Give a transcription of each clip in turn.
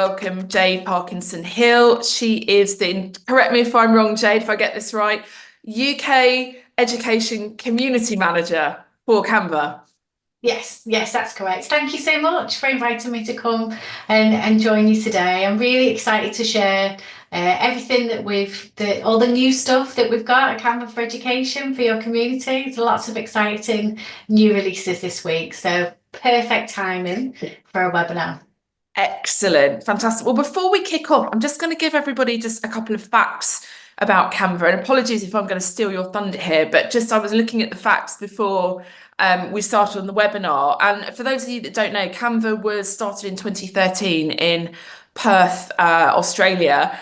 welcome Jade Parkinson-Hill. She is the, correct me if I'm wrong, Jade, if I get this right, UK Education Community Manager for Canva. Yes, that's correct. Thank you so much for inviting me to come and join you today. I'm really excited to share everything that all the new stuff that we've got at Canva for Education for your community. There's lots of exciting new releases this week, so perfect timing for a webinar. Excellent, fantastic. Well, before we kick off, I'm just going to give everybody just a couple of facts about Canva, and apologies if I'm going to steal your thunder here, but just I was looking at the facts before we started on the webinar. And for those of you that don't know, Canva was started in 2013 in Perth, Australia.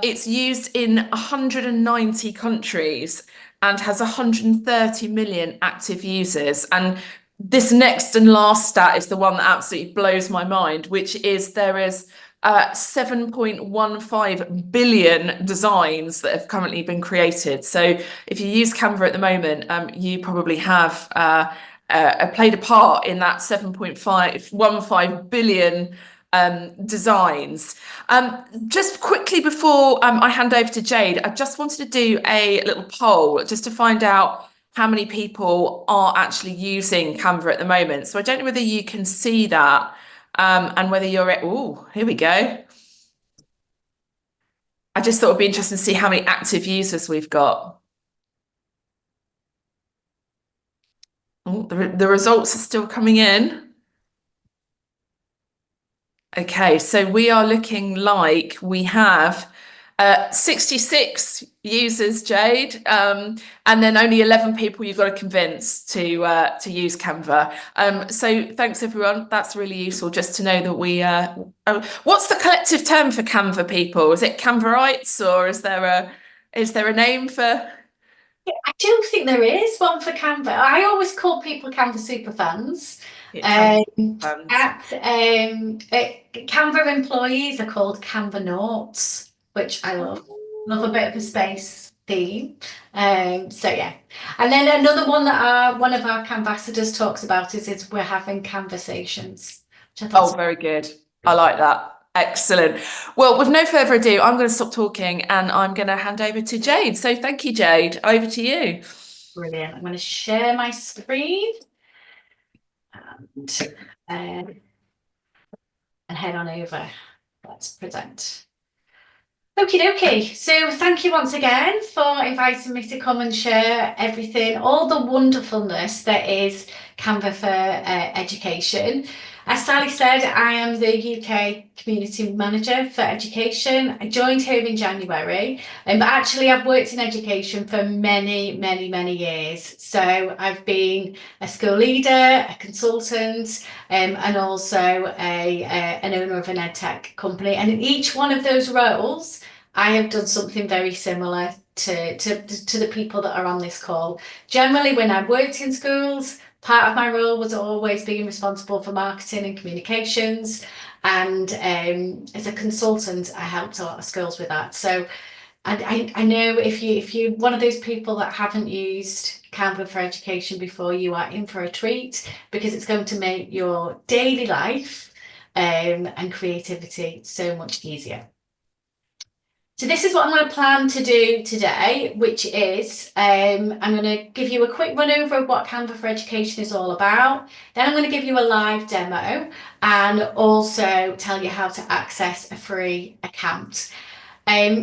It's used in 190 countries and has 130 million active users. And this next and last stat is the one that absolutely blows my mind, which is there is 7.15 billion designs that have currently been created. So if you use Canva at the moment, you probably have played a part in that 7.15 billion designs. Just quickly before I hand over to Jade, I just wanted to do a little poll just to find out how many people are actually using Canva at the moment. So I don't know whether you can see that and whether you're here we go. I just thought it'd be interesting to see how many active users we've got. Oh, the results are still coming in. Okay, so we are looking like we have 66 users, Jade, and then only 11 people you've got to convince to use Canva. So thanks everyone. That's really useful just to know that we. What's the collective term for Canva people? Is it Canvarites, or is there a name for? I do think there is one for Canva. I always call people Canva superfans. Canva employees are called Canva Notes, which I love. Love a bit of a space theme. So yeah. And then another one that one of our Canvassadors talks about is we're having conversations. Oh, very good. I like that. Excellent. Well, with no further ado, I'm going to stop talking and I'm going to hand over to Jade. So thank you, Jade. Over to you. Brilliant. I'm going to share my screen and head on over. Let's present. Okay. So thank you once again for inviting me to come and share everything, all the wonderfulness that is Canva for Education. As Sally said, I am the UK Community Manager for Education. I joined here in January, but actually I've worked in education for many years. So I've been a school leader, a consultant, and also an owner of an edtech company. And in each one of those roles, I have done something very similar to the people that are on this call. Generally, when I worked in schools, part of my role was always being responsible for marketing and communications. And as a consultant, I helped a lot of schools with that. So I know if you're one of those people that haven't used Canva for Education before, you are in for a treat, because it's going to make your daily life and creativity so much easier. So this is what I'm going to plan to do today, which is I'm going to give you a quick run over of what Canva for Education is all about. Then I'm going to give you a live demo and also tell you how to access a free account.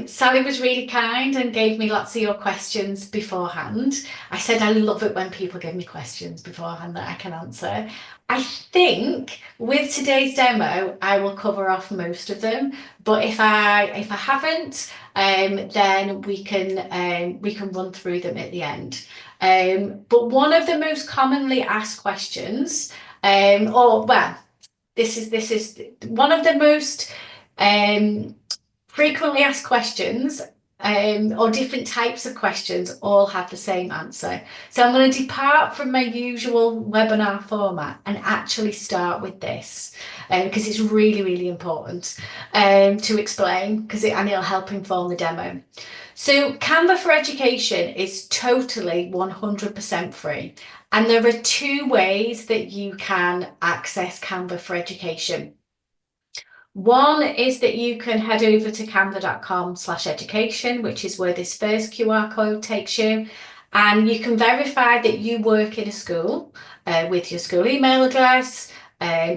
Sally was really kind and gave me lots of your questions beforehand. I said I love it when people give me questions beforehand that I can answer. I think with today's demo, I will cover off most of them, but if I haven't, then we can run through them at the end. But one of the most commonly asked questions, this is one of the most frequently asked questions, or different types of questions, all have the same answer. So I'm going to depart from my usual webinar format and actually start with this, because it's really important to explain, and it'll help inform the demo. So Canva for Education is totally 100% free, and there are two ways that you can access Canva for Education. One is that you can head over to canva.com/education, which is where this first QR code takes you. And you can verify that you work in a school with your school email address,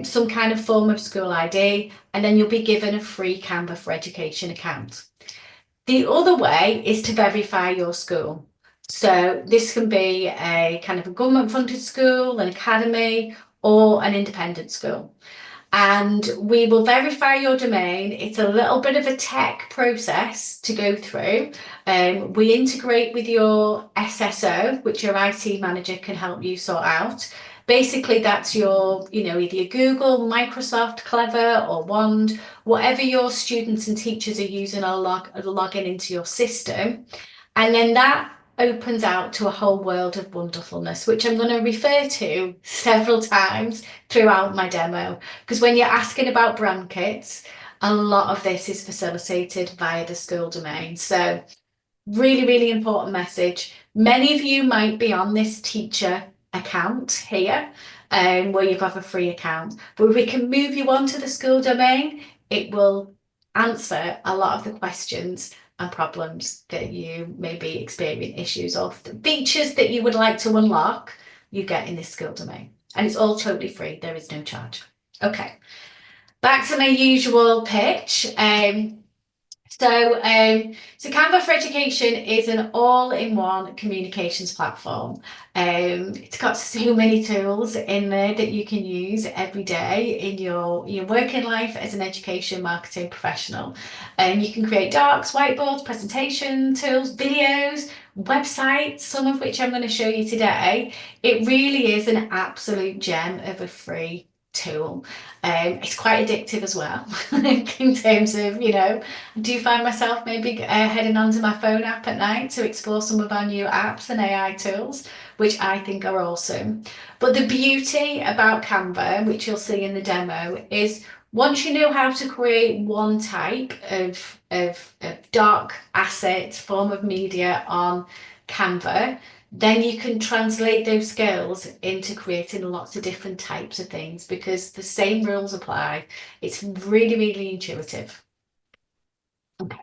some kind of form of school ID, and then you'll be given a free Canva for Education account. The other way is to verify your school. So this can be a kind of a government-funded school, an academy, or an independent school. And we will verify your domain. It's a little bit of a tech process to go through. We integrate with your SSO, which your IT manager can help you sort out. Basically, that's your, either your Google, Microsoft, Clever, or Wand, whatever your students and teachers are using are logging into your system. And then that opens out to a whole world of wonderfulness, which I'm going to refer to several times throughout my demo. Because when you're asking about brand kits, a lot of this is facilitated via the school domain. So really, really important message. Many of you might be on this teacher account here, where you have a free account, but if we can move you onto the school domain, it will answer a lot of the questions and problems that you may be experiencing issues of. The features that you would like to unlock, you get in this school domain, and it's all totally free. There is no charge. Okay, back to my usual pitch. So Canva for Education is an all-in-one communications platform. It's got so many tools in there that you can use every day in your working life as an education marketing professional. You can create docs, whiteboards, presentation tools, videos, websites, some of which I'm going to show you today. It really is an absolute gem of a free tool. It's quite addictive as well in terms of, I do find myself maybe heading onto my phone app at night to explore some of our new apps and AI tools, which I think are awesome. But the beauty about Canva, which you'll see in the demo, is once you know how to create one type of dark asset form of media on Canva, then you can translate those skills into creating lots of different types of things because the same rules apply. It's really, really intuitive. Okay.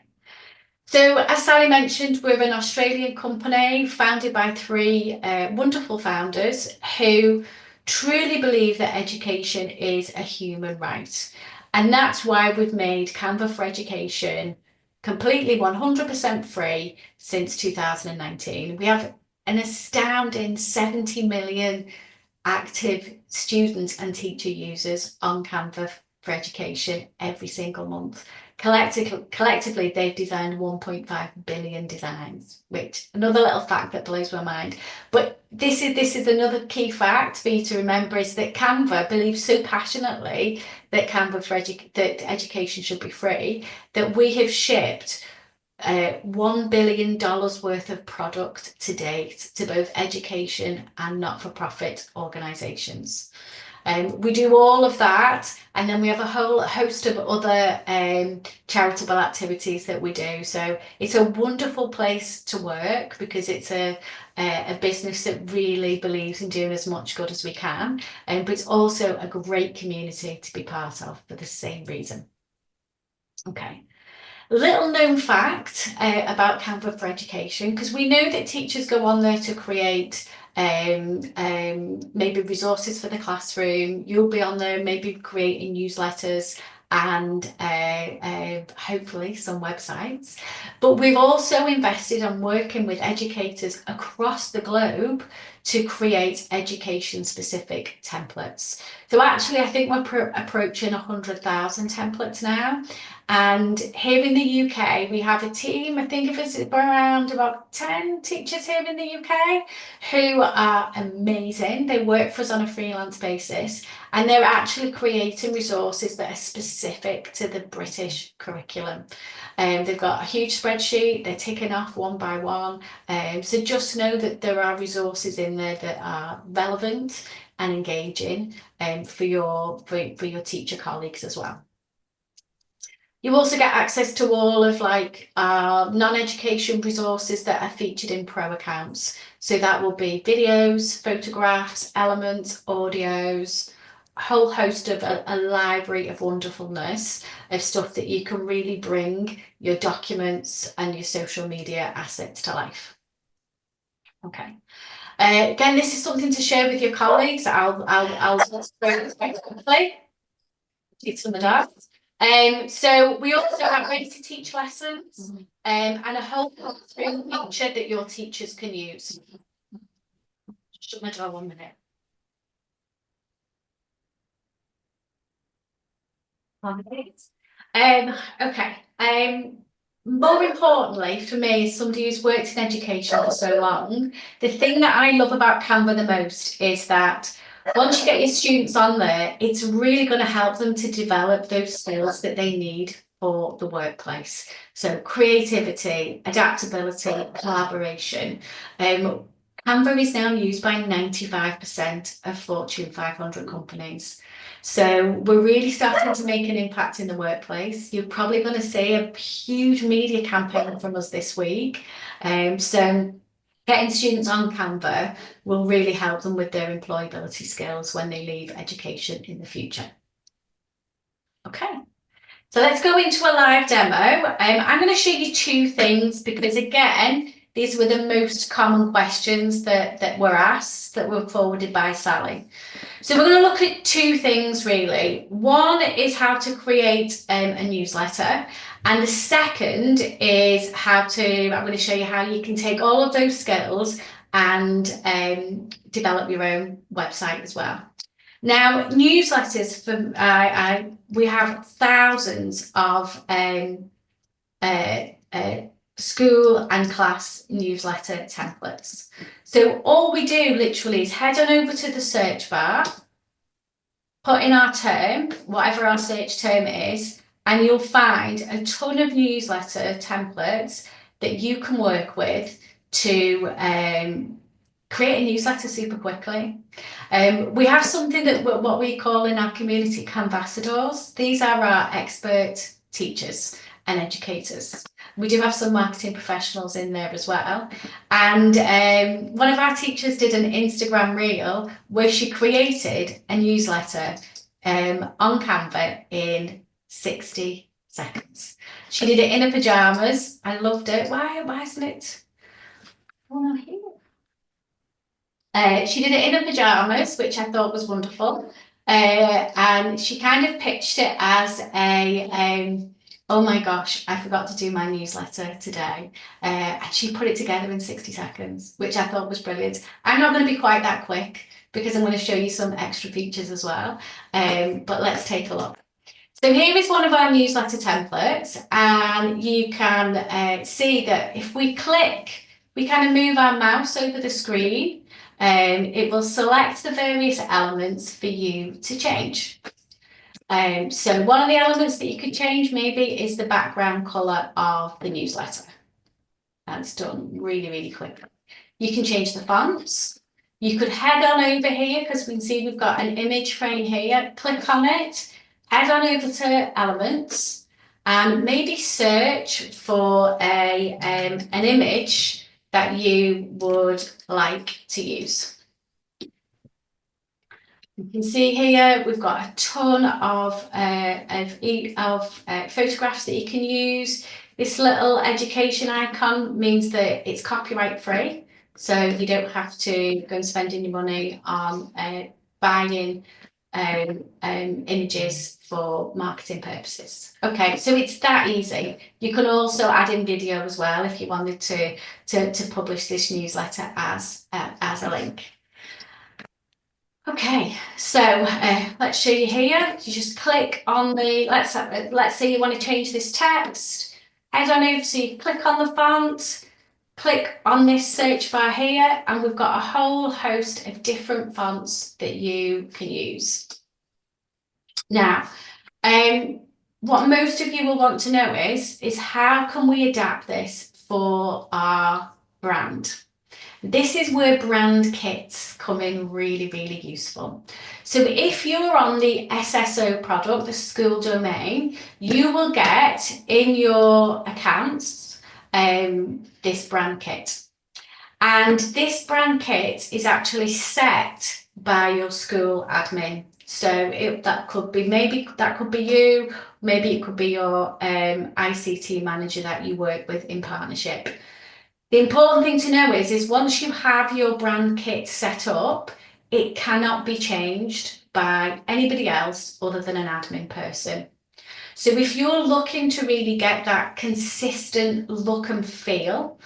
So as Sally mentioned, we're an Australian company founded by three wonderful founders who truly believe that education is a human right. And that's why we've made Canva for Education completely 100% free since 2019. We have an astounding 70 million active students and teacher users on Canva for Education every single month. Collectively, they've designed 1.5 billion designs, which another little fact that blows my mind. But this is another key fact for you to remember is that Canva believes so passionately that that education should be free that we have shipped $1 billion worth of product to date to both education and not-for-profit organisations. We do all of that, and then we have a whole host of other charitable activities that we do. So it's a wonderful place to work because it's a business that really believes in doing as much good as we can, but it's also a great community to be part of for the same reason. Okay. Little known fact about Canva for Education, because we know that teachers go on there to create maybe resources for the classroom. You'll be on there maybe creating newsletters and hopefully some websites. But we've also invested in working with educators across the globe to create education-specific templates. So actually, I think we're approaching 100,000 templates now. And here in the UK, we have a team, I think it's around about 10 teachers here in the UK who are amazing. They work for us on a freelance basis, and they're actually creating resources that are specific to the British curriculum. They've got a huge spreadsheet, they're ticking off one by one. So just know that there are resources in there that are relevant and engaging for your teacher colleagues as well. You also get access to all of non-education resources that are featured in pro accounts. So that will be videos, photographs, elements, audios, whole host of a library of wonderfulness of stuff that you can really bring your documents and your social media assets to life. Okay. Again, this is something to share with your colleagues. I'll go quite quickly. Do some of that. So we also have ready to teach lessons, and a whole classroom feature that your teachers can use. Shut my door 1 minute. Okay. More importantly for me, as somebody who's worked in education for so long, the thing that I love about Canva the most is that once you get your students on there, it's really going to help them to develop those skills that they need for the workplace. So creativity, adaptability, collaboration. Canva is now used by 95% of Fortune 500 companies. So we're really starting to make an impact in the workplace. You're probably going to see a huge media campaign from us this week. So getting students on Canva will really help them with their employability skills when they leave education in the future. Okay, so let's go into a live demo. I'm going to show you two things because, again, these were the most common questions that were asked, that were forwarded by Sally. So we're going to look at two things really. One is how to create a newsletter, and the second is I'm going to show you how you can take all of those skills and develop your own website as well. Now, newsletters, we have thousands of school and class newsletter templates. So all we do literally is head on over to the search bar, put in our term, whatever our search term is, and you'll find a ton of newsletter templates that you can work with to create a newsletter super quickly. We have something that what we call in our community Canvassadors. These are our expert teachers and educators. We do have some marketing professionals in there as well. And one of our teachers did an Instagram reel where she created a newsletter on Canva in 60 seconds. She did it in her pajamas. I loved it. Why isn't it? Oh, no, here. She did it in her pajamas, which I thought was wonderful. And she kind of pitched it as a oh my gosh, I forgot to do my newsletter today. And she put it together in 60 seconds, which I thought was brilliant. I'm not going to be quite that quick because I'm going to show you some extra features as well. But let's take a look. So here is one of our newsletter templates, and you can see that if we click, we kind of move our mouse over the screen, it will select the various elements for you to change. So one of the elements that you could change maybe is the background colour of the newsletter. That's done really, really quickly. You can change the fonts. You could head on over here because we can see we've got an image frame here. Click on it, head on over to elements, and maybe search for an image that you would like to use. You can see here we've got a ton of photographs that you can use. This little education icon means that it's copyright free, so you don't have to go and spend any money on buying images for marketing purposes. Okay, so it's that easy. You can also add in video as well if you wanted to publish this newsletter as a link. Okay, so let's show you here. You just click on the, let's say you want to change this text. Head on over, so you click on the font, click on this search bar here, and we've got a whole host of different fonts that you can use. Now, what most of you will want to know is how can we adapt this for our brand? This is where brand kits come in really, really useful. So if you're on the SSO product, the school domain, you will get in your accounts this brand kit. And this brand kit is actually set by your school admin So that could be, maybe that could be you, maybe it could be your ICT manager that you work with in partnership. The important thing to know is once you have your brand kit set up, it cannot be changed by anybody else other than an admin person. So if you're looking to really get that consistent look and feel,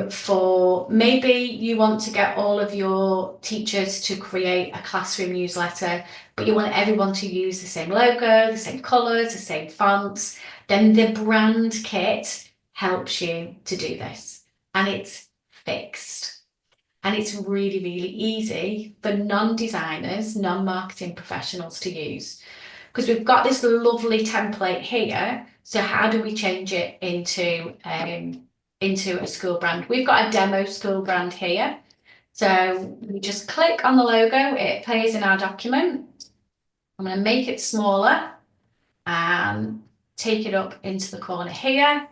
for maybe you want to get all of your teachers to create a classroom newsletter, but you want everyone to use the same logo, the same colours, the same fonts, then the brand kit helps you to do this. And it's fixed. And it's really, really easy for non-designers, non-marketing professionals to use. Because we've got this lovely template here. So how do we change it into a school brand? We've got a demo school brand here. So we just click on the logo, it appears in our document. I'm going to make it smaller and take it up into the corner here.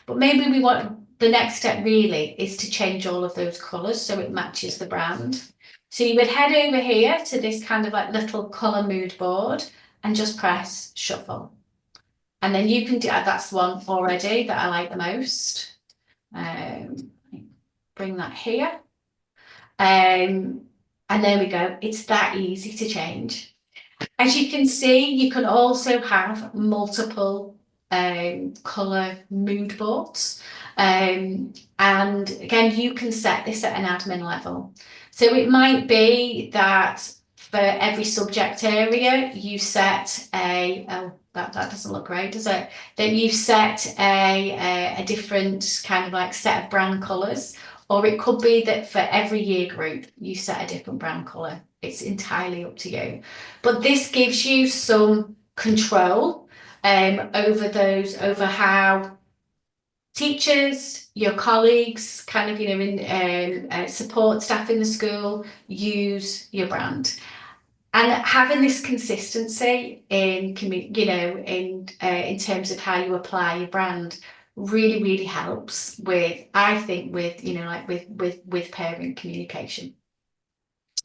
But maybe we want, the next step really is to change all of those colours so it matches the brand. So you would head over here to this kind of like little colour mood board and just press shuffle. And then you can do, that's one already that I like the most. Bring that here. And there we go. It's that easy to change. As you can see, you can also have multiple colour mood boards. And again, you can set this at an admin level. So it might be that for every subject area, you set that doesn't look great, does it? Then you set a different kind of like set of brand colours, or it could be that for every year group, you set a different brand colour. It's entirely up to you. But this gives you some control over how teachers, your colleagues, kind of, in support staff in the school use your brand. And having this consistency in terms of how you apply your brand really, really helps with, I think, with parent communication.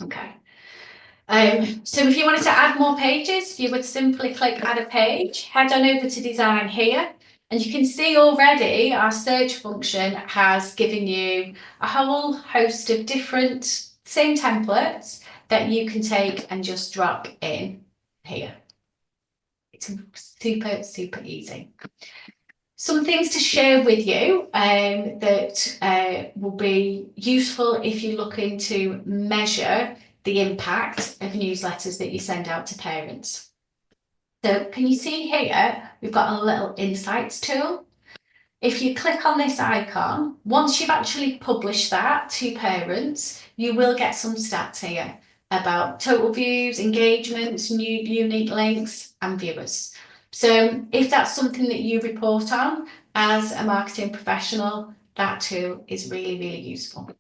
Okay. So if you wanted to add more pages, you would simply click add a page, head on over to design here, and you can see already our search function has given you a whole host of different same templates that you can take and just drop in here. It's super, super easy. Some things to share with you that will be useful if you're looking to measure the impact of newsletters that you send out to parents. So can you see here, we've got a little insights tool. If you click on this icon, once you've actually published that to parents, you will get some stats here about total views, engagements, new unique links and viewers. So if that's something that you report on as a marketing professional, that tool is really, really useful.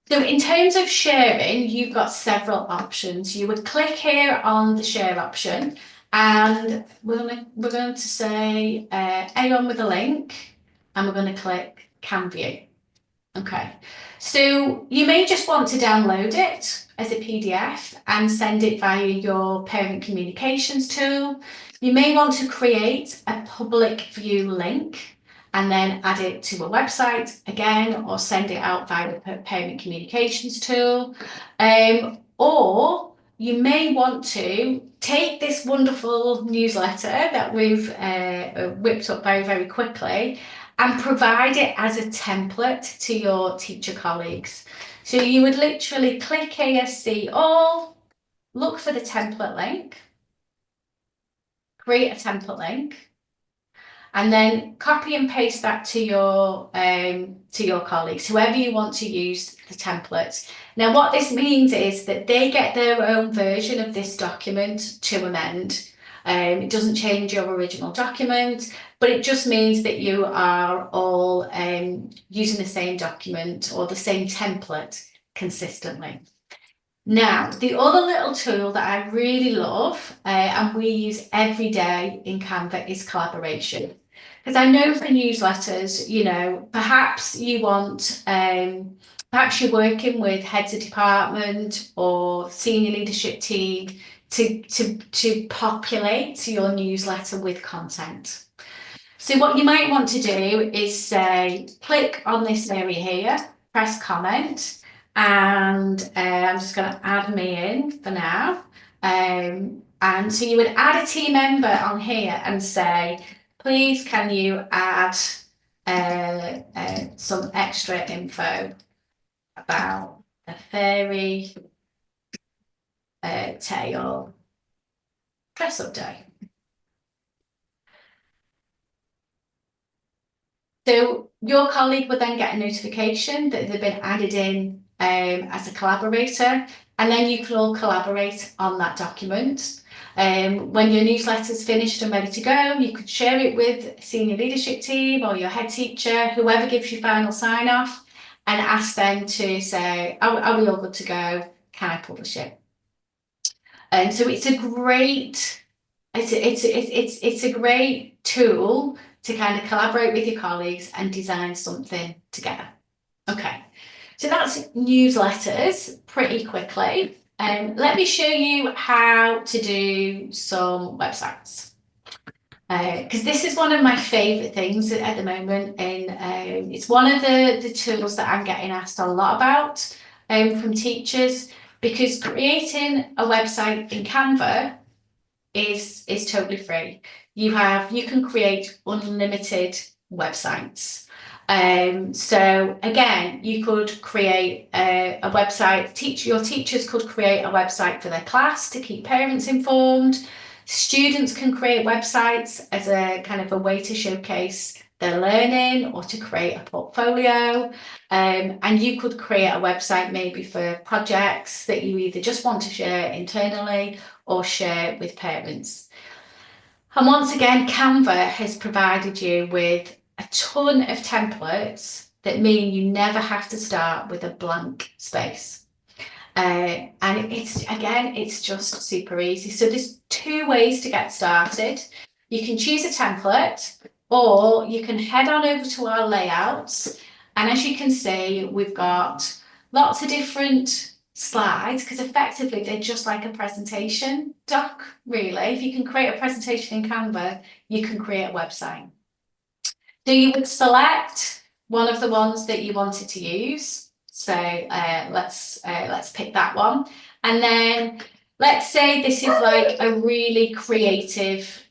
So in terms of sharing, you've got several options. You would click here on the share option, and we're going to say anyone with a link, and we're going to click Can View. Okay, so you may just want to download it as a PDF and send it via your parent communications tool. You may want to create a public view link and then add it to a website again, or send it out via the parent communications tool. Or you may want to take this wonderful newsletter that we've whipped up very, very quickly and provide it as a template to your teacher colleagues. So you would literally click here, see all, look for the template link, create a template link, and then copy and paste that to your colleagues, whoever you want to use the template. Now, what this means is that they get their own version of this document to amend. It doesn't change your original document, but it just means that you are all using the same document or the same template consistently. Now, the other little tool that I really love and we use every day in Canva is collaboration. Because I know for newsletters, you know, perhaps you want, perhaps you're working with heads of department or senior leadership team to populate your newsletter with content. So what you might want to do is say, click on this area here, press comment, and I'm just going to add me in for now. And so you would add a team member on here and say, please can you add some extra info about the fairy tale dress up day. So your colleague would then get a notification that they've been added in as a collaborator, and then you can all collaborate on that document. When your newsletter's finished and ready to go, you could share it with a senior leadership team or your head teacher, whoever gives you final sign off, and ask them to say, are we all good to go? Can I publish it? And so it's a great, it's a great tool to kind of collaborate with your colleagues and design something together. Okay, so that's newsletters pretty quickly. Let me show you how to do some websites. Because this is one of my favourite things at the moment, and it's one of the tools that I'm getting asked a lot about from teachers, because creating a website in Canva is totally free. You can create unlimited websites. So again, you could create a website. Your teachers could create a website for their class to keep parents informed. Students can create websites as a kind of a way to showcase their learning or to create a portfolio. And you could create a website maybe for projects that you either just want to share internally or share with parents. And once again, Canva has provided you with a ton of templates that mean you never have to start with a blank space. And it's just super easy. So there's two ways to get started. You can choose a template, or you can head on over to our layouts. And as you can see, we've got lots of different slides, because effectively they're just like a presentation doc, really. If you can create a presentation in Canva, you can create a website. So you would select one of the ones that you wanted to use. So let's pick that one. And then let's say this is like a really creative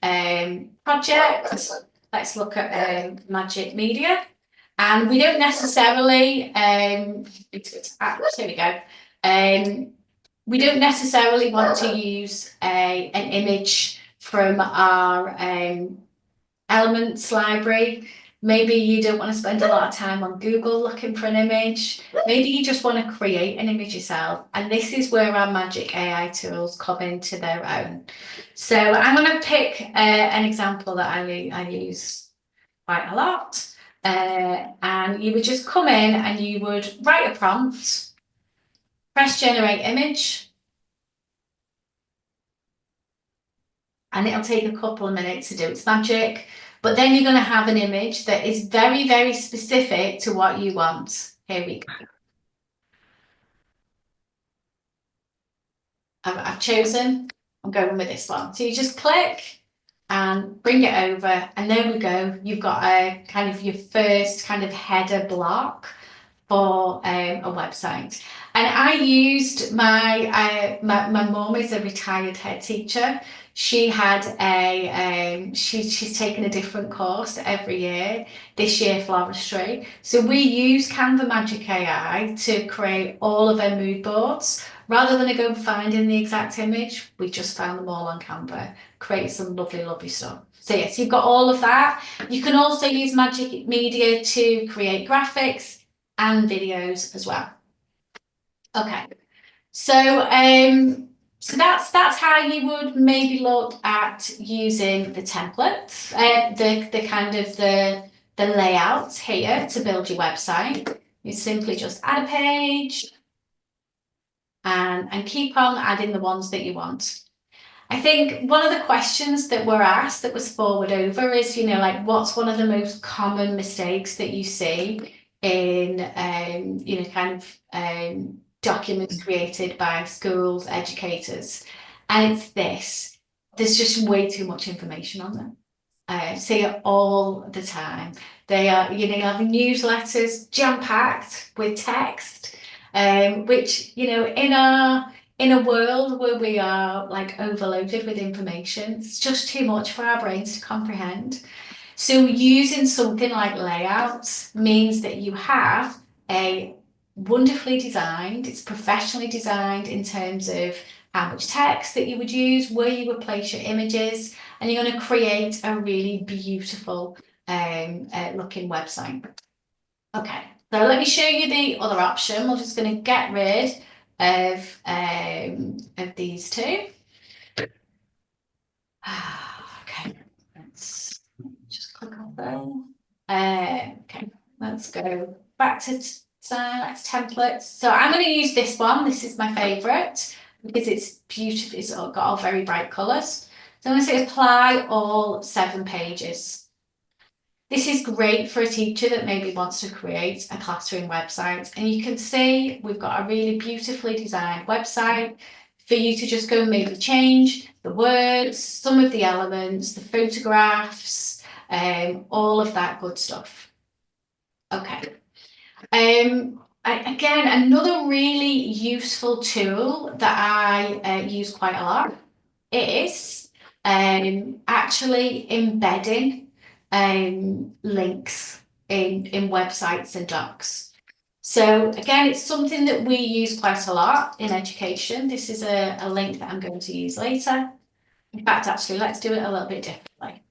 project. Let's look at Magic Media. And we don't necessarily, here we go. We don't necessarily want to use an image from our Elements library. Maybe you don't want to spend a lot of time on Google looking for an image. Maybe you just want to create an image yourself. And this is where our Magic AI tools come into their own. So I'm going to pick an example that I use quite a lot. And you would just come in and you would write a prompt, press generate image, and it'll take a couple of minutes to do its magic. But then you're going to have an image that is very, very specific to what you want. Here we go. I've chosen, I'm going with this one. So you just click and bring it over, and there we go. You've got a kind of your first kind of header block for a website. And I used my mum is a retired head teacher. She had she's taken a different course every year. This year, floristry. So we use Canva Magic AI to create all of our mood boards. Rather than go finding the exact image, we just found them all on Canva. Create some lovely, lovely stuff. So yes, you've got all of that. You can also use Magic Media to create graphics and videos as well. Okay, so so that's how you would maybe look at using the templates, the kind of the layouts here to build your website. You simply just add a page and keep on adding the ones that you want. I think one of the questions that were asked that was forward over is, you know, like what's one of the most common mistakes that you see in, you know, kind of documents created by schools, educators, and it's this: there's just way too much information on them. See it all the time. They are, you know, you have newsletters jam-packed with text, which, you know, in a world where we are like overloaded with information, it's just too much for our brains to comprehend. So using something like layouts means that you have a wonderfully designed, it's professionally designed in terms of how much text that you would use, where you would place your images, and you're going to create a really beautiful looking website. Okay, so let me show you the other option. We're just going to get rid of these two. Okay, let's just click on there. Okay, let's go back to templates. So I'm going to use this one. This is my favorite because it's beautiful. It's got all very bright colors. So I'm going to say apply all 7 pages. This is great for a teacher that maybe wants to create a classroom website. And you can see we've got a really beautifully designed website for you to just go and maybe change the words, some of the elements, the photographs, all of that good stuff. Okay. Again, another really useful tool that I use quite a lot is actually embedding links in websites and docs. So again, it's something that we use quite a lot in education. This is a link that I'm going to use later. In fact, actually, let's do it a little bit differently.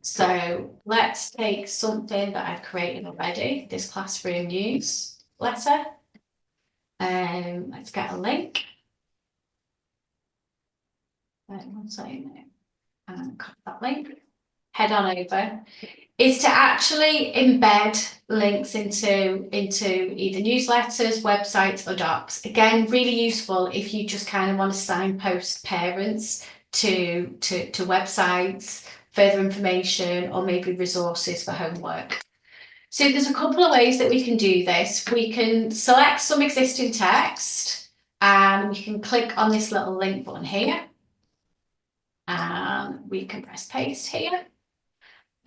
So let's take something that I've created already, this classroom news letter. Let's get a link. One second, and copy that link. Head on over. Is to actually embed links into either newsletters, websites, or docs. Again, really useful if you just kind of want to signpost parents to websites, further information, or maybe resources for homework. So there's a couple of ways that we can do this. We can select some existing text and we can click on this little link button here. And we can press paste here.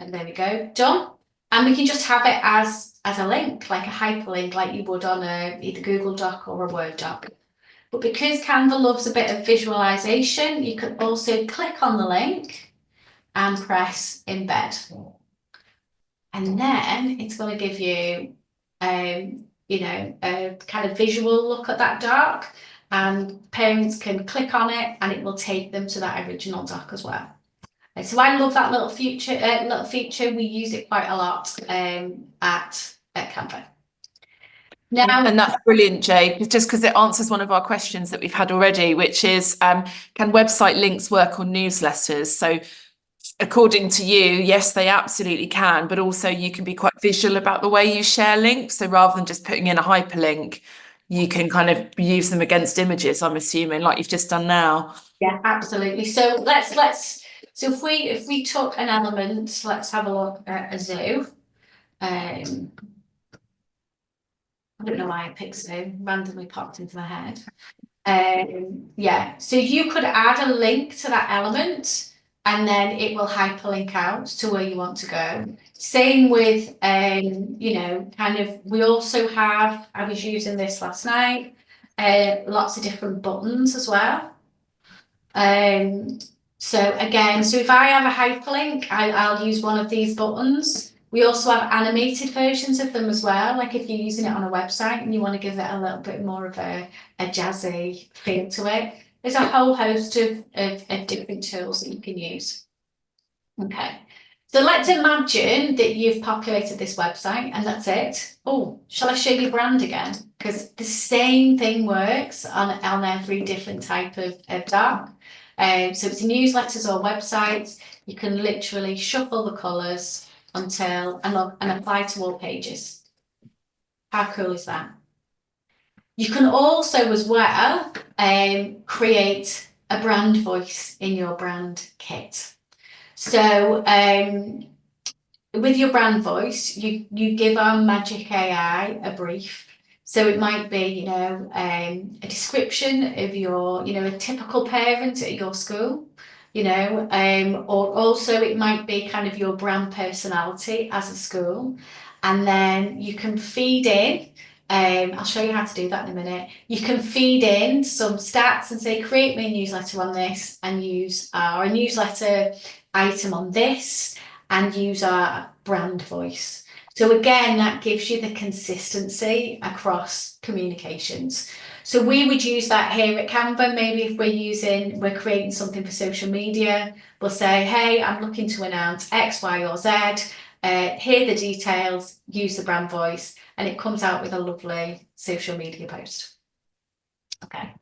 And there we go, done. And we can just have it as a link, like a hyperlink, like you would on either Google Doc or a Word doc. But because Canva loves a bit of visualization, you can also click on the link and press embed. And then it's going to give you, you know, a kind of visual look at that doc, and parents can click on it and it will take them to that original doc as well. So I love that little feature. We use it quite a lot at Canva. Now, and that's brilliant, Jade, just because it answers one of our questions that we've had already, which is, can website links work on newsletters? So according to you, yes, they absolutely can, but also you can be quite visual about the way you share links. So rather than just putting in a hyperlink, you can kind of use them against images, I'm assuming, like you've just done now. Yeah, absolutely. So so if we took an element, let's have a look at a zoo. I don't know why I picked zoo, randomly popped into my head. Yeah, so you could add a link to that element and then it will hyperlink out to where you want to go. Same with, you know, kind of, we also have, I was using this last night, lots of different buttons as well. So again, so if I have a hyperlink, I'll use one of these buttons. We also have animated versions of them as well. Like if you're using it on a website and you want to give it a little bit more of a jazzy feel to it, there's a whole host of different tools that you can use. Okay, so let's imagine that you've populated this website and that's it. Oh, shall I show you brand again? Because the same thing works on every different type of doc. So it's newsletters or websites. You can literally shuffle the colours until and apply to all pages. How cool is that? You can also as well create a brand voice in your brand kit. So with your brand voice, you give our Magic AI a brief. So it might be, you know, a description of your, you know, a typical parent at your school, you know, or also it might be kind of your brand personality as a school. And then you can feed in, I'll show you how to do that in a minute. You can feed in some stats and say, create me a newsletter on this and use our newsletter item on this and use our brand voice. So again, that gives you the consistency across communications. So we would use that here at Canva. Maybe if we're creating something for social media, we'll say, hey, I'm looking to announce X, Y, or Z. Here are the details, use the brand voice, and it comes out with a lovely social media post. Okay.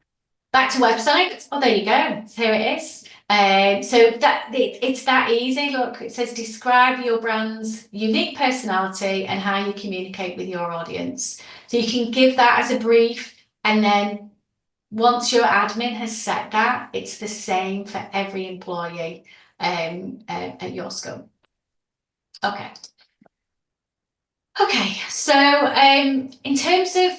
Back to website. Oh, there you go. Here it is. So it's that easy. Look, it says describe your brand's unique personality and how you communicate with your audience. So you can give that as a brief, and then once your admin has set that, it's the same for every employee at your school. Okay. Okay, so in terms of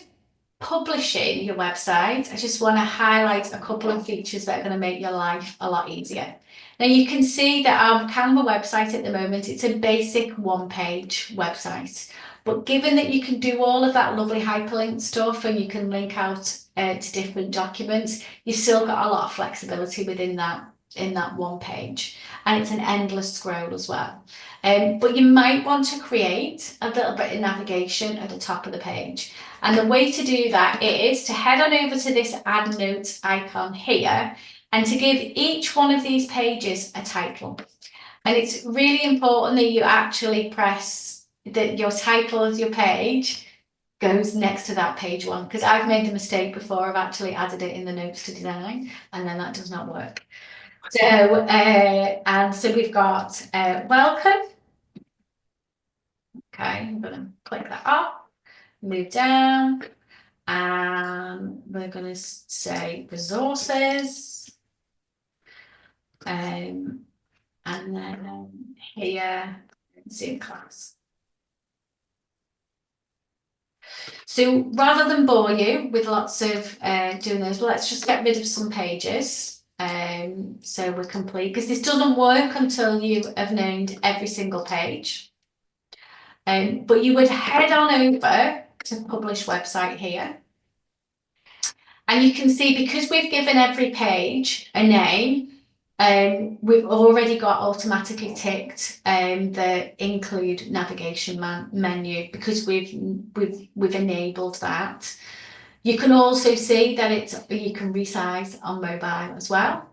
publishing your website, I just want to highlight a couple of features that are going to make your life a lot easier. Now you can see that our Canva website at the moment, it's a basic one-page website. But given that you can do all of that lovely hyperlink stuff and you can link out to different documents, you've still got a lot of flexibility within that in that one page. And it's an endless scroll as well. But you might want to create a little bit of navigation at the top of the page. And the way to do that is to head on over to this add notes icon here and to give each one of these pages a title. And it's really important that you actually press that your title of your page goes next to that page one, because I've made the mistake before of actually added it in the notes to design and then that does not work. So, and so we've got welcome. Okay, I'm going to click that up, move down, and we're going to say resources. And then here, Zoom class. So rather than bore you with lots of doing those, well, let's just get rid of some pages. So we're complete, because this doesn't work until you have named every single page. But you would head on over to publish website here. And you can see, because we've given every page a name, we've already got automatically ticked the include navigation menu, because we've enabled that. You can also see that you can resize on mobile as well.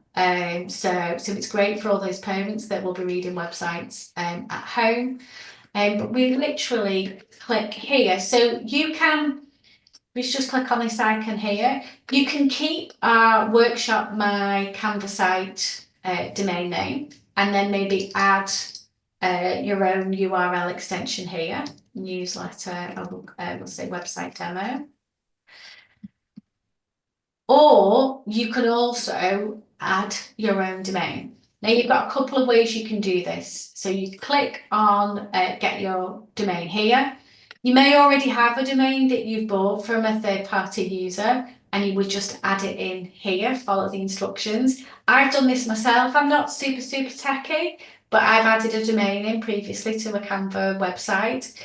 So it's great for all those parents that will be reading websites at home. But we literally click here. So you can, let's just click on this icon here. You can keep our workshop my Canva site domain name, and then maybe add your own URL extension here. Newsletter, we'll say website demo. Or you can also add your own domain. Now you've got a couple of ways you can do this. So you click on get your domain here. You may already have a domain that you've bought from a third-party user and you would just add it in here, follow the instructions. I've done this myself. I'm not super techy, but I've added a domain in previously to a Canva website.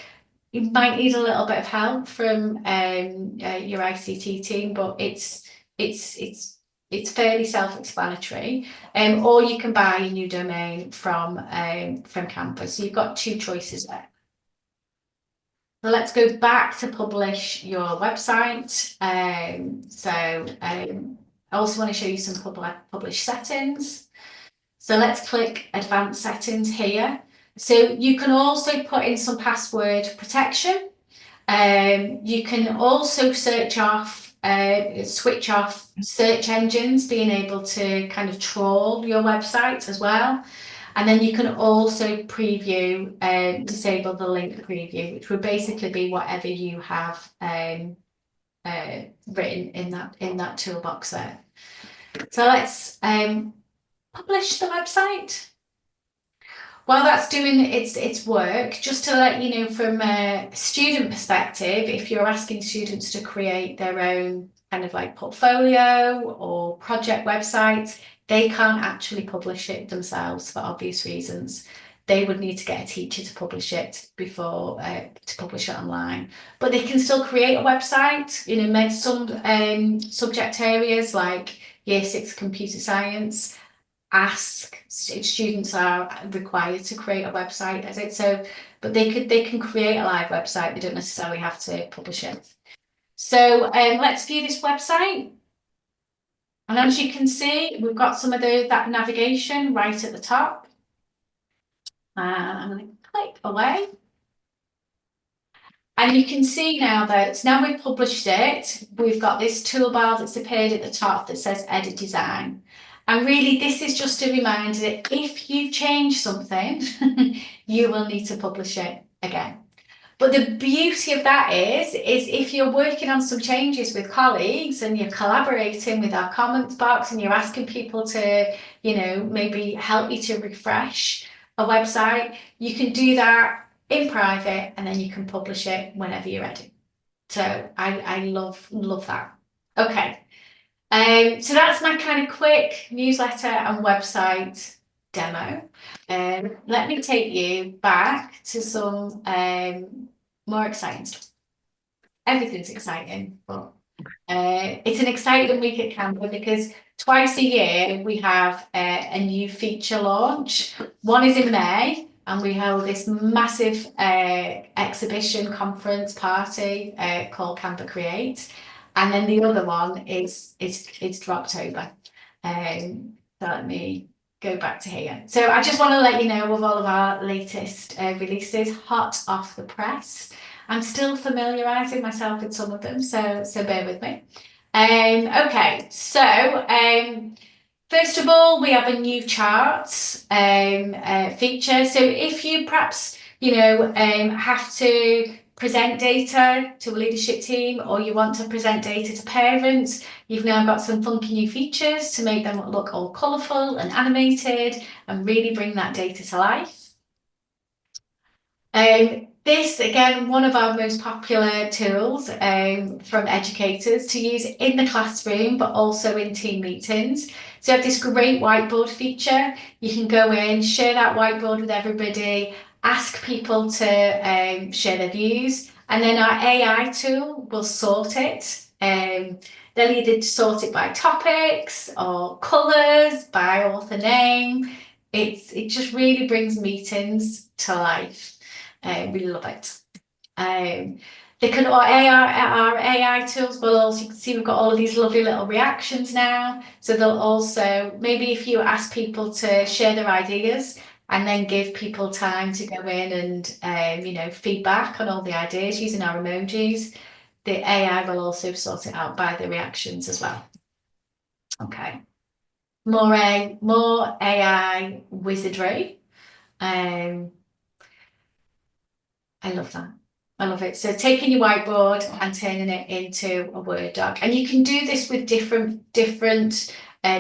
You might need a little bit of help from your ICT team, but it's fairly self-explanatory. Or you can buy a new domain from Canva. So you've got two choices there. So let's go back to publish your website. I also want to show you some publish settings. So let's click advanced settings here. So you can also put in some password protection. You can also switch off search engines being able to kind of trawl your website as well. And then you can also preview, disable the link preview, which would basically be whatever you have written in that toolbox there. So let's publish the website. While that's doing its work, just to let you know from a student perspective, if you're asking students to create their own kind of like portfolio or project websites, they can't actually publish it themselves for obvious reasons. They would need to get a teacher to publish it before to publish it online. But they can still create a website. You know, some subject areas like Year 6 computer science students are required to create a website as it so, but they can create a live website. They don't necessarily have to publish it. So let's view this website. And as you can see, we've got some of that navigation right at the top. I'm going to click away. And you can see now that now we've published it, we've got this toolbar that's appeared at the top that says Edit Design. And really, this is just a reminder that if you change something, you will need to publish it again. But the beauty of that is if you're working on some changes with colleagues and you're collaborating with our comments box and you're asking people to, you know, maybe help you to refresh a website, you can do that in private and then you can publish it whenever you're ready. So I love that. Okay. So that's my kind of quick newsletter and website demo. Let me take you back to some more exciting stuff. Everything's exciting, but it's an exciting week at Canva because twice a year we have a new feature launch. One is in May, and we hold this massive exhibition conference party called Canva Create. And then the other one is for October. So let me go back to here. So I just want to let you know of all of our latest releases, hot off the press. I'm still familiarising myself with some of them, so bear with me. Okay, so first of all, we have a new charts feature. So if you perhaps, you know, have to present data to a leadership team or you want to present data to parents, you've now got some funky new features to make them look all colourful and animated and really bring that data to life. This, again, one of our most popular tools from educators to use in the classroom, but also in team meetings. So you have this great whiteboard feature. You can go in, share that whiteboard with everybody, ask people to share their views, and then our AI tool will sort it. They'll either sort it by topics or colours, by author name. It just really brings meetings to life. Really love it. They can our AI tools will also, you can see we've got all of these lovely little reactions now. So they'll also, maybe if you ask people to share their ideas and then give people time to go in and you know, feedback on all the ideas using our emojis, the AI will also sort it out by the reactions as well. Okay. More AI wizardry. I love that. I love it. So taking your whiteboard and turning it into a Word doc. And you can do this with different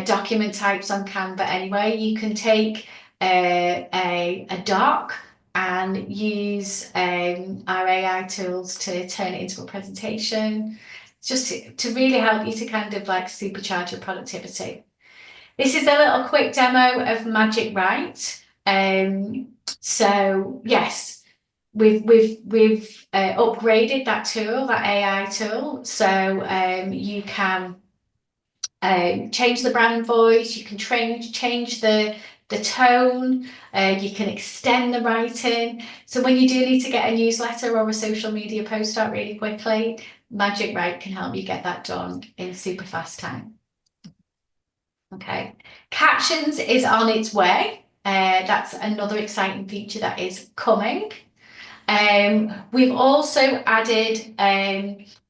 document types on Canva anyway. You can take a doc and use our AI tools to turn it into a presentation, just to really help you to kind of like supercharge your productivity. This is a little quick demo of Magic Write. So yes, we've upgraded that tool, that AI tool, so you can change the brand voice, you can change the tone, you can extend the writing. So when you do need to get a newsletter or a social media post out really quickly, Magic Write can help you get that done in super fast time. Okay, captions is on its way. That's another exciting feature that is coming. We've also added,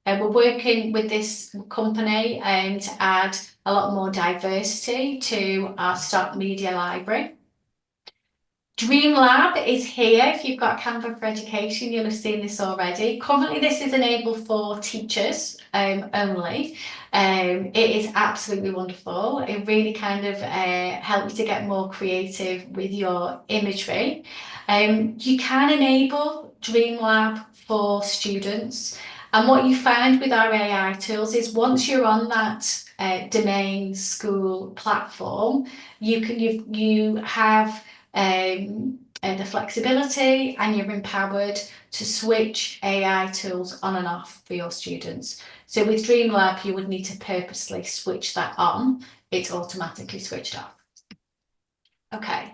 we're working with this company to add a lot more diversity to our stock media library. Dream Lab is here. If you've got Canva for Education, you'll have seen this already. Currently, this is enabled for teachers only. It is absolutely wonderful. It really kind of helps you to get more creative with your imagery. You can enable Dream Lab for students. And what you find with our AI tools is once you're on that domain school platform, you have the flexibility, and you're empowered to switch AI tools on and off for your students. So with DreamLab, you would need to purposely switch that on. It's automatically switched off. Okay,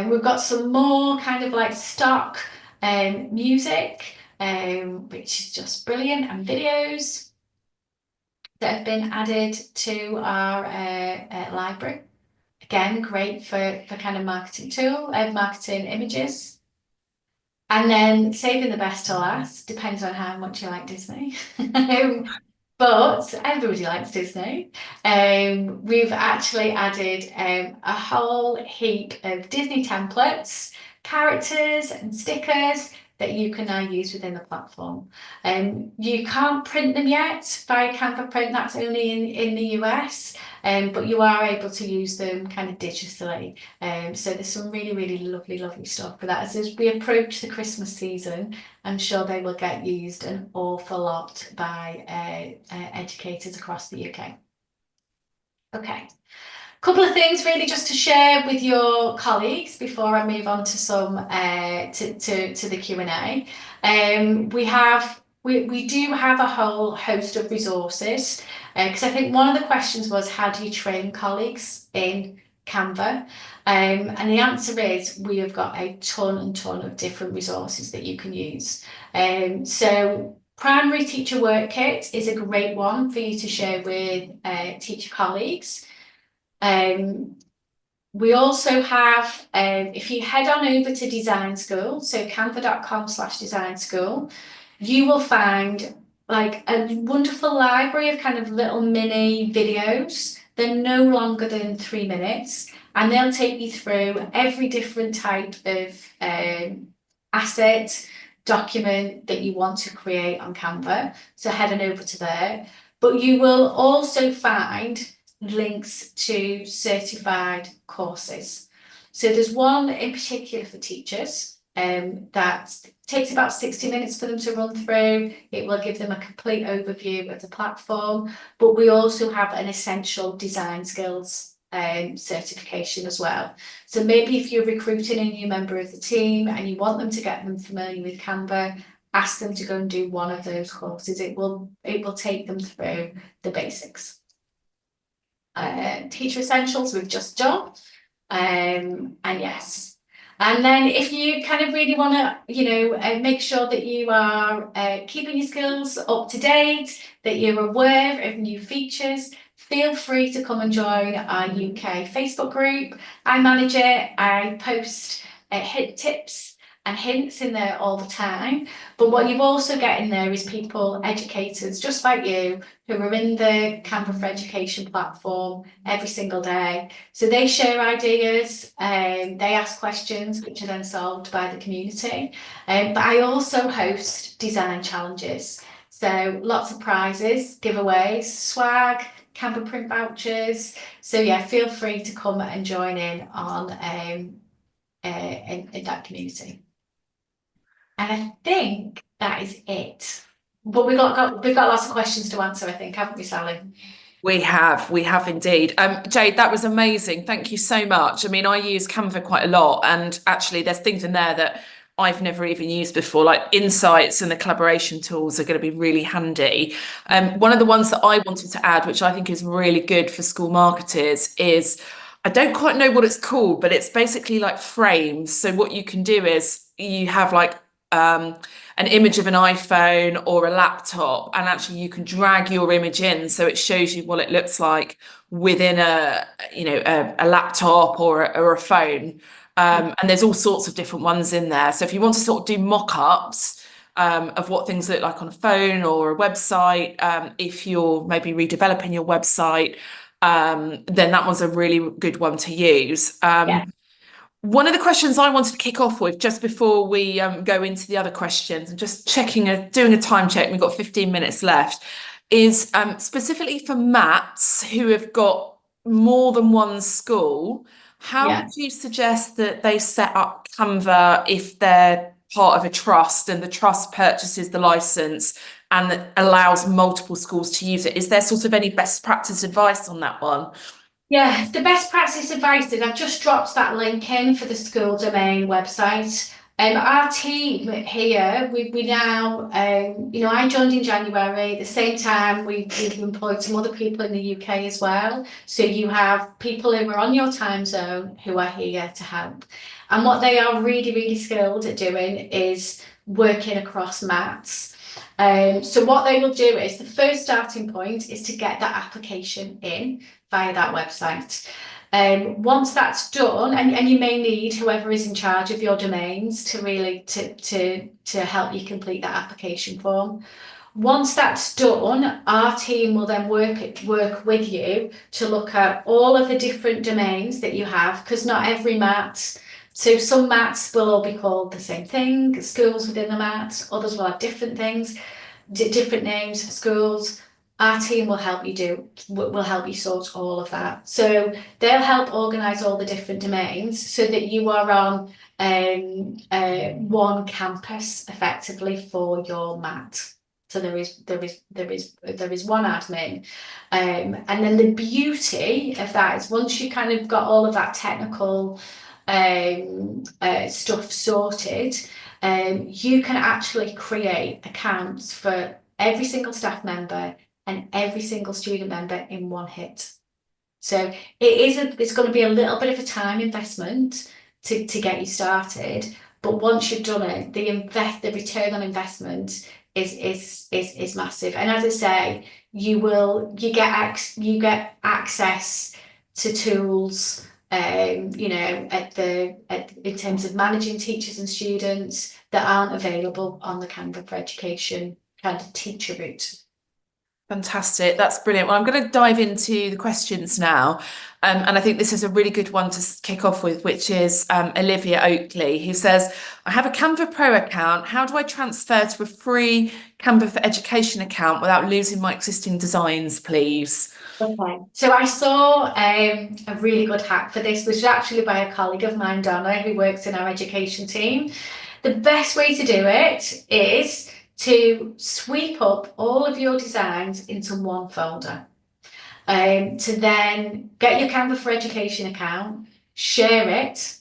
we've got some more kind of like stock music, which is just brilliant, and videos that have been added to our library. Again, great for kind of marketing images. And then saving the best to last, depends on how much you like Disney. But everybody likes Disney. We've actually added a whole heap of Disney templates, characters and stickers that you can now use within the platform. You can't print them yet via Canva Print, that's only in the US, but you are able to use them kind of digitally. So there's some really, really lovely stuff for that. As we approach the Christmas season, I'm sure they will get used an awful lot by educators across the UK. Okay. Couple of things really just to share with your colleagues before I move on to some to the Q&A. We do have a whole host of resources, because I think one of the questions was, how do you train colleagues in Canva? And the answer is, we have got a ton of different resources that you can use. So Primary Teacher Work Kit is a great one for you to share with teacher colleagues. We also have, if you head on over to Design School, so canva.com/design school, you will find like a wonderful library of kind of little mini videos. They're no longer than 3 minutes, and they'll take you through every different type of asset, document that you want to create on Canva. So head on over to there. But you will also find links to certified courses. So there's one in particular for teachers that takes about 60 minutes for them to run through. It will give them a complete overview of the platform, but we also have an essential design skills certification as well. So maybe if you're recruiting a new member of the team and you want them to get them familiar with Canva, ask them to go and do one of those courses. It will take them through the basics. Teacher Essentials we've just done, and yes, and then if you kind of really want to make sure that you are keeping your skills up to date, that you're aware of new features, feel free to come and join our UK Facebook group. I manage it. I post hit tips and hints in there all the time, but what you also get in there is people, educators just like you, who are in the Canva for Education platform every single day. So they share ideas, they ask questions which are then solved by the community. But I also host design challenges, so lots of prizes, giveaways, swag, Canva print vouchers. So yeah, feel free to come and join in on in that community. And I think that is it. But we've got lots of questions to answer, I think, haven't we, Sally? We have indeed. Jade, that was amazing. Thank you so much. I mean, I use Canva quite a lot, and actually there's things in there that I've never even used before, like insights and the collaboration tools are going to be really handy. One of the ones that I wanted to add, which I think is really good for school marketers, is, I don't quite know what it's called, but it's basically like frames. So what you can do is you have like an image of an iPhone or a laptop, and actually you can drag your image in, so it shows you what it looks like within a laptop or a phone. And there's all sorts of different ones in there. So if you want to sort of do mock-ups of what things look like on a phone or a website, if you're maybe redeveloping your website, then that one's a really good one to use. Yeah. One of the questions I wanted to kick off with just before we go into the other questions, and just doing a time check, we've got 15 minutes left, is specifically for MATs who have got more than one school, how Yeah. would you suggest that they set up Canva if they're part of a trust and the trust purchases the license and allows multiple schools to use it? Is there sort of any best practice advice on that one? Yeah, the best practice advice is I've just dropped that link in for the school domain website. Our team here, we now, I joined in January. At the same time, we've employed some other people in the UK as well. So you have people who are on your time zone who are here to help. And what they are really, really skilled at doing is working across maths. So what they will do is the first starting point is to get that application in via that website. Once that's done, and you may need whoever is in charge of your domains to really to help you complete that application form. Once that's done, our team will then work with you to look at all of the different domains that you have, because not every mat. So some mats will all be called the same thing, schools within the mat, others will have different things, different names for schools. Our team will help you sort all of that. So they'll help organise all the different domains so that you are on one campus effectively for your mat. So there is one admin. And then the beauty of that is once you kind of got all of that technical stuff sorted, you can actually create accounts for every single staff member and every single student member in one hit. So it's going to be a little bit of a time investment to get you started, but once you've done it, the return on investment is massive. And as I say, you get access to tools, in terms of managing teachers and students that aren't available on the Canva for Education kind of teacher route. Fantastic. That's brilliant. Well, I'm going to dive into the questions now. And I think this is a really good one to kick off with, which is Olivia Oakley, who says, I have a Canva Pro account. How do I transfer to a free Canva for Education account without losing my existing designs, please? Okay, so I saw a really good hack for this, which was actually by a colleague of mine, Donna, who works in our education team. The best way to do it is to sweep up all of your designs into one folder. To then get your Canva for Education account, share it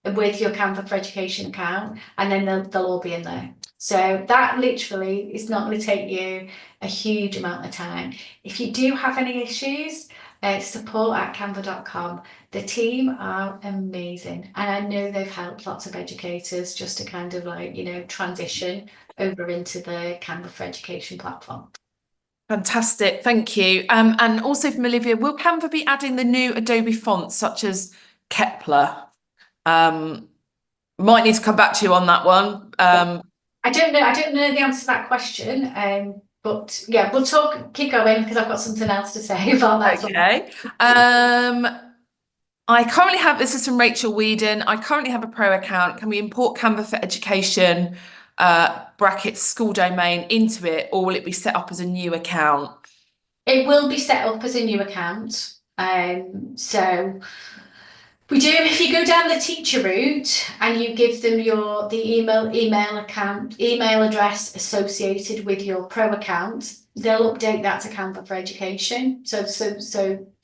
with your Canva for Education account, and then they'll all be in there. So that literally is not going to take you a huge amount of time. If you do have any issues, support@canva.com. The team are amazing, and I know they've helped lots of educators just to kind of transition over into the Canva for Education platform. Fantastic, thank you. And also from Olivia, will Canva be adding the new Adobe fonts such as Kepler? Might need to come back to you on that one. I don't know the answer to that question. But yeah, keep going because I've got something else to say about that. Okay. This is from Rachel Whedon. I currently have a pro account. Can we import Canva for Education, brackets school domain into it, or will it be set up as a new account? It will be set up as a new account. So we do, if you go down the teacher route and you give them the email address associated with your pro account, they'll update that to Canva for Education. So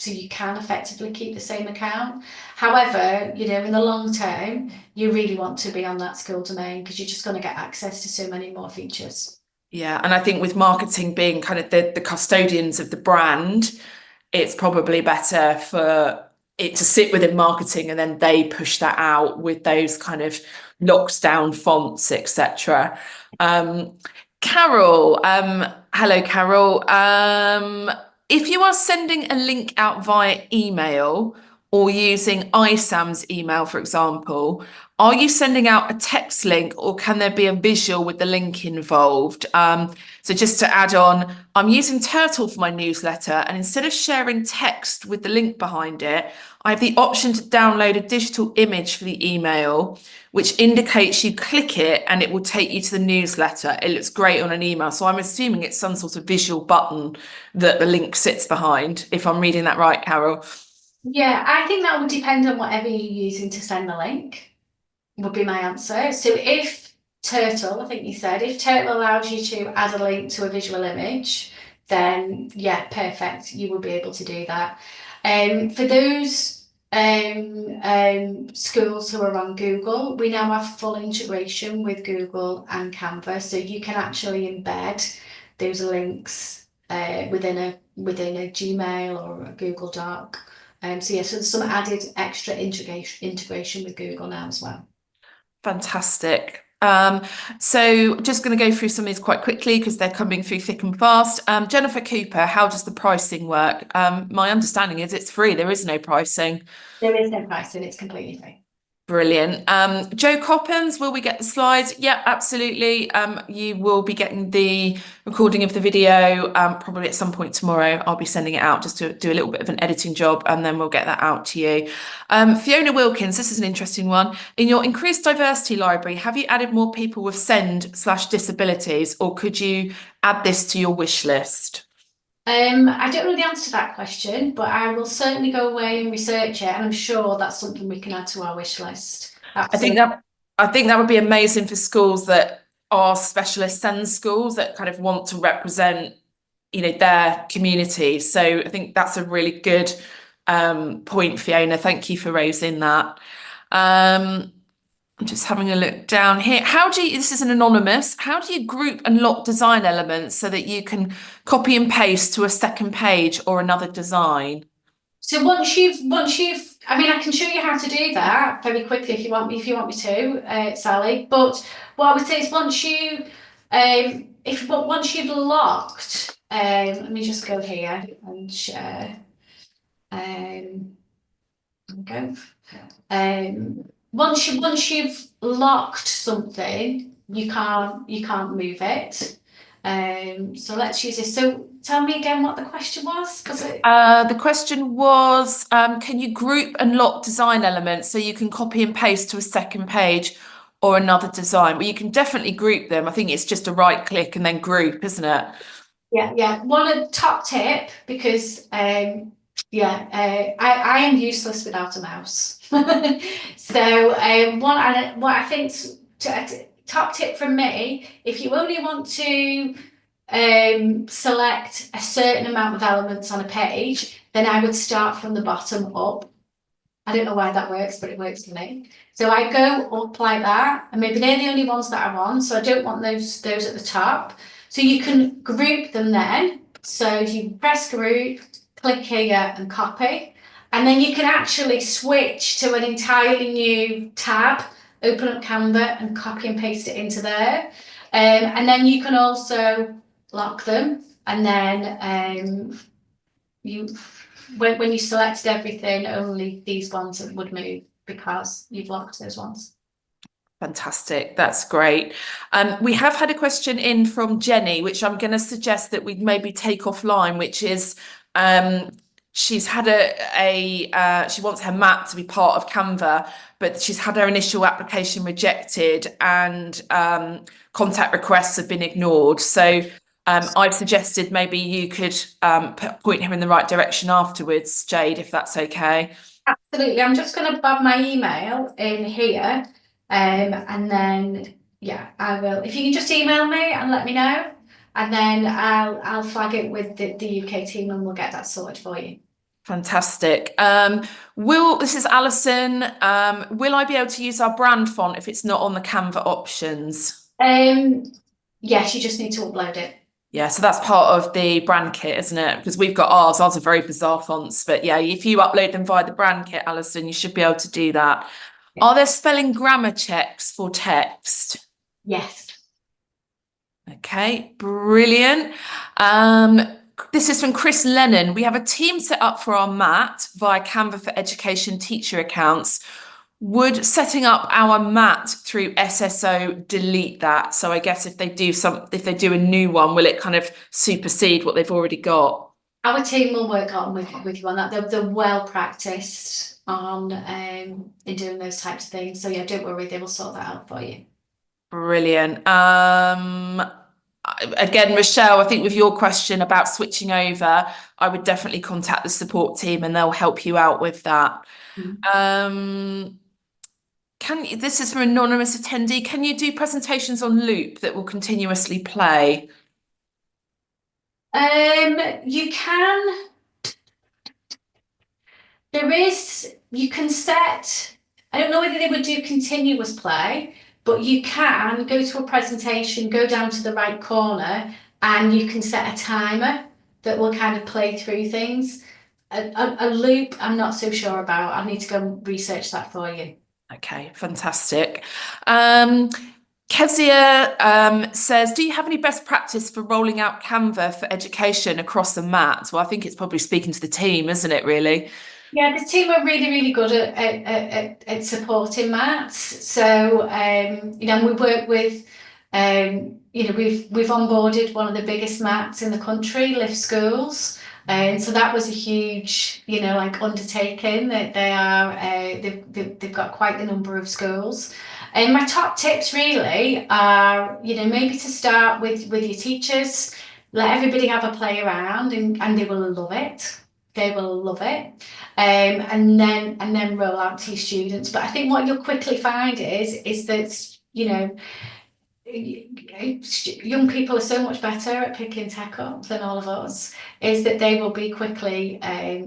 you can effectively keep the same account. However, in the long term, you really want to be on that school domain because you're just going to get access to so many more features. Yeah, and I think with marketing being kind of the custodians of the brand, it's probably better for it to sit within marketing and then they push that out with those kind of locked down fonts, etc. Carol, hello, Carol. If you are sending a link out via email, or using iSam's email, for example, are you sending out a text link or can there be a visual with the link involved? So just to add on, I'm using Turtle for my newsletter, and instead of sharing text with the link behind it, I have the option to download a digital image for the email, which indicates you click it and it will take you to the newsletter. It looks great on an email. So I'm assuming it's some sort of visual button that the link sits behind, if I'm reading that right, Carol. Yeah, I think that would depend on whatever you're using to send the link, would be my answer. So if Turtle, I think you said, if Turtle allows you to add a link to a visual image, then yeah, perfect. You will be able to do that. For those schools who are on Google, we now have full integration with Google and Canva, so you can actually embed those links within a Gmail or a Google Doc. So yeah, so there's some added extra integration with Google now as well. Fantastic. So just going to go through some of these quite quickly because they're coming through thick and fast. Jennifer Cooper, how does the pricing work? My understanding is it's free. There is no pricing. There is no pricing, it's completely free. Brilliant. Joe Coppens, will we get the slides? Yeah, absolutely. You will be getting the recording of the video probably at some point tomorrow. I'll be sending it out just to do a little bit of an editing job, and then we'll get that out to you. Fiona Wilkins, this is an interesting one. In your increased diversity library, have you added more people with SEND/disabilities, or could you add this to your wish list? I don't know the answer to that question, but I will certainly go away and research it, and I'm sure that's something we can add to our wish list. Absolutely. I think that would be amazing for schools that are specialist SEND schools that kind of want to represent, their community. So I think that's a really good point, Fiona. Thank you for raising that. I'm just having a look down here. This is an anonymous, how do you group and lock design elements so that you can copy and paste to a second page or another design? So once you've, I mean, I can show you how to do that very quickly if you want me to, Sally. But what I would say is once you've locked, let me just go here and share. There we go. Once you've locked something, you can't move it. So let's use this. So tell me again what the question was. The question was, can you group and lock design elements so you can copy and paste to a second page or another design? Well, you can definitely group them. I think it's just a right click and then group, isn't it? Yeah. One top tip, because I am useless without a mouse. So what I think top tip from me, if you only want to select a certain amount of elements on a page, then I would start from the bottom up. I don't know why that works, but it works for me. So I go up like that, and maybe they're the only ones that I want, so I don't want those at the top. So you can group them then. So you press group, click here and copy, and then you can actually switch to an entirely new tab, open up Canva and copy and paste it into there. And then you can also lock them, and then when you selected everything, only these ones would move because you've locked those ones. Fantastic. That's great. We have had a question in from Jenny, which I'm going to suggest that we maybe take offline, which is she's had she wants her map to be part of Canva, but she's had her initial application rejected and contact requests have been ignored. So I've suggested maybe you could point her in the right direction afterwards, Jade, if that's okay. Absolutely. I'm just going to bob my email in here. And then, yeah, I will. If you can just email me and let me know, and then I'll flag it with the UK team and we'll get that sorted for you. Fantastic. This is Alison. Will I be able to use our brand font if it's not on the Canva options? Yes, you just need to upload it. Yeah, so that's part of the brand kit, isn't it? Because we've got ours. Ours are very bizarre fonts, but yeah, if you upload them via the brand kit, Alison, you should be able to do that. Yeah. Are there spelling grammar checks for text? Yes. Okay, brilliant. this is from Chris Lennon. We have a team set up for our mat via Canva for Education teacher accounts. Would setting up our mat through SSO delete that? So I guess if they do a new one, will it kind of supersede what they've already got? Our team will work on with you on that. They're well practiced on in doing those types of things. So yeah, don't worry, they will sort that out for you. Brilliant. Again, Michelle, I think with your question about switching over, I would definitely contact the support team and they'll help you out with that. This is from an anonymous attendee. Can you do presentations on loop that will continuously play? You can. You can set, I don't know whether they would do continuous play, but you can go to a presentation, go down to the right corner, and you can set a timer that will kind of play through things. A loop, I'm not so sure about. I need to go and research that for you. Okay, fantastic. Kezia says, do you have any best practice for rolling out Canva for education across the mat? Well, I think it's probably speaking to the team, isn't it, really? Yeah, the team are really good at supporting mats. So we work with we've onboarded one of the biggest mats in the country, Lift Schools. And so that was a huge, undertaking that they've got quite a number of schools. And my top tips really are, maybe to start with your teachers, let everybody have a play around and they will love it. They will love it. And then roll out to your students. But I think what you'll quickly find is that, young people are so much better at picking tech up than all of us, is that they will be quickly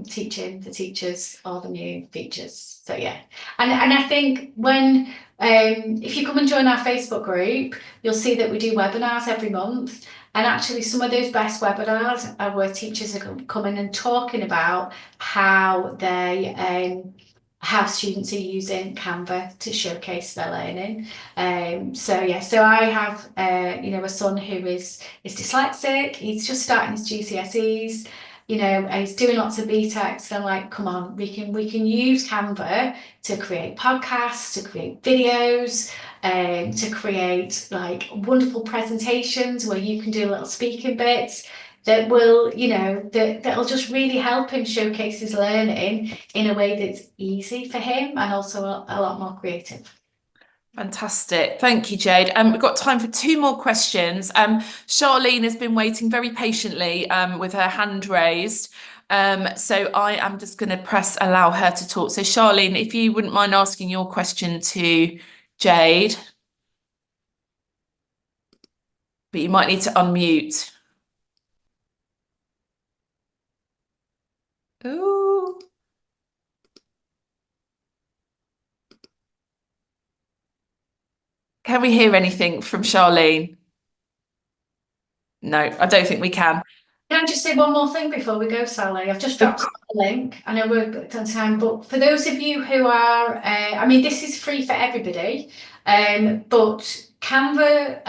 teaching the teachers all the new features. So yeah, and I think when if you come and join our Facebook group, you'll see that we do webinars every month. And actually some of those best webinars are where teachers are coming and talking about how how students are using Canva to showcase their learning. So I have a son who is dyslexic. He's just starting his GCSEs. He's doing lots of BTECs. And I'm like, come on, we can use Canva to create podcasts, to create videos, to create like wonderful presentations where you can do little speaking bits that will, that'll just really help him showcase his learning in a way that's easy for him and also a lot more creative. Fantastic. Thank you, Jade. We've got time for two more questions. Charlene has been waiting very patiently with her hand raised. So I am just going to allow her to talk. So Charlene, if you wouldn't mind asking your question to Jade. But you might need to unmute. Ooh. Can we hear anything from Charlene? No, I don't think we can. Can I just say one more thing before we go, Sally? I've just dropped a link. I know we're on time, but for those of you who are, this is free for everybody, but Canva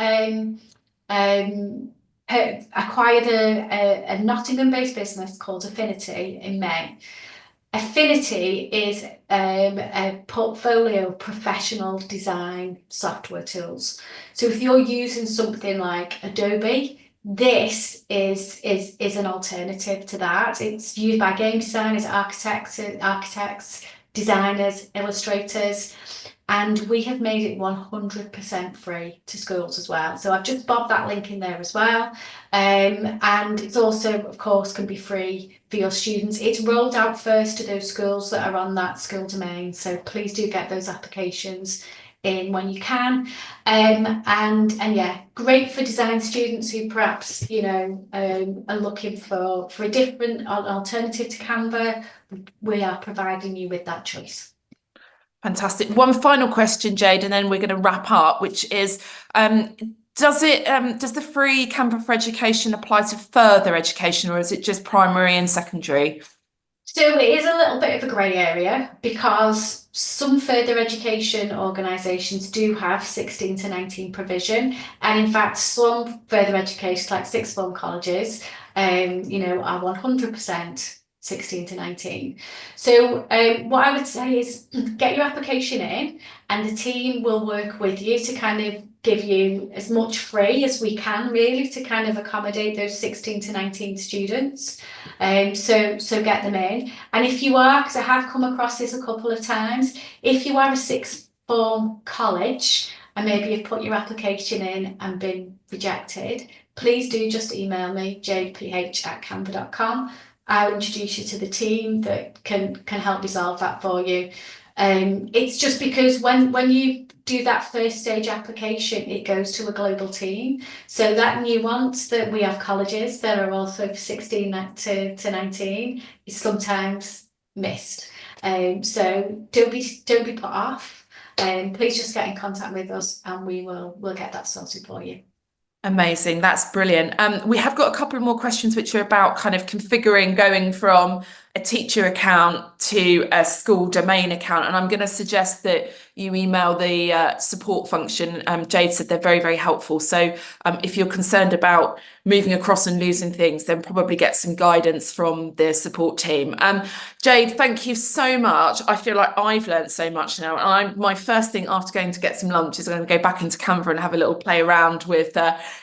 acquired a Nottingham-based business called Affinity in May. Affinity is a portfolio of professional design software tools. So if you're using something like Adobe, this is an alternative to that. It's used by game designers, architects, designers, illustrators, and we have made it 100% free to schools as well. So I've just bobbed that link in there as well. And it's also, of course, can be free for your students. It's rolled out first to those schools that are on that school domain. So please do get those applications in when you can. And yeah, great for design students who perhaps, are looking for a different alternative to Canva. We are providing you with that choice. Fantastic. One final question, Jade, and then we're going to wrap up, which is, does the free Canva for Education apply to further education, or is it just primary and secondary? So it is a little bit of a grey area because some further education organisations do have 16 to 19 provision, and in fact some further education like sixth form colleges you know, are 100% 16 to 19. So what I would say is get your application in, and the team will work with you to kind of give you as much free as we can, really, to kind of accommodate those 16 to 19 students. So get them in. And if you are, because I have come across this a couple of times, if you are a sixth form college and maybe you've put your application in and been rejected, please do just email me, jadeph@canva.com. I'll introduce you to the team that can help resolve that for you. It's just because when you do that first stage application, it goes to a global team. So that nuance that we have colleges that are also 16 to 19 is sometimes missed. So don't be put off. Please just get in contact with us and we'll get that sorted for you. Amazing, that's brilliant. We have got a couple more questions which are about kind of configuring going from a teacher account to a school domain account, and I'm going to suggest that you email the support function. Jade said they're very, very helpful. So if you're concerned about moving across and losing things, then probably get some guidance from the support team. Jade, thank you so much. I feel like I've learned so much now. And my first thing after going to get some lunch is I'm going to go back into Canva and have a little play around with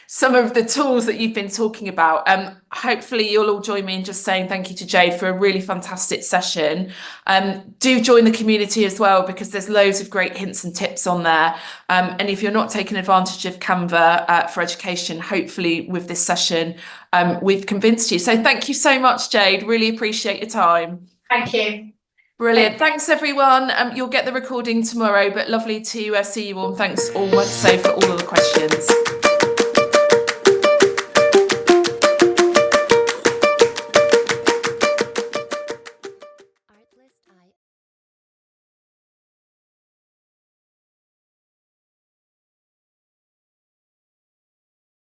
some of the tools that you've been talking about. Hopefully you'll all join me in just saying thank you to Jade for a really fantastic session. Do join the community as well, because there's loads of great hints and tips on there. And if you're not taking advantage of Canva for education, hopefully with this session, we've convinced you. So thank you so much, Jade. Really appreciate your time. Thank you. Brilliant. Thanks, everyone. You'll get the recording tomorrow, but lovely to see you all. And thanks all, so for all of the questions.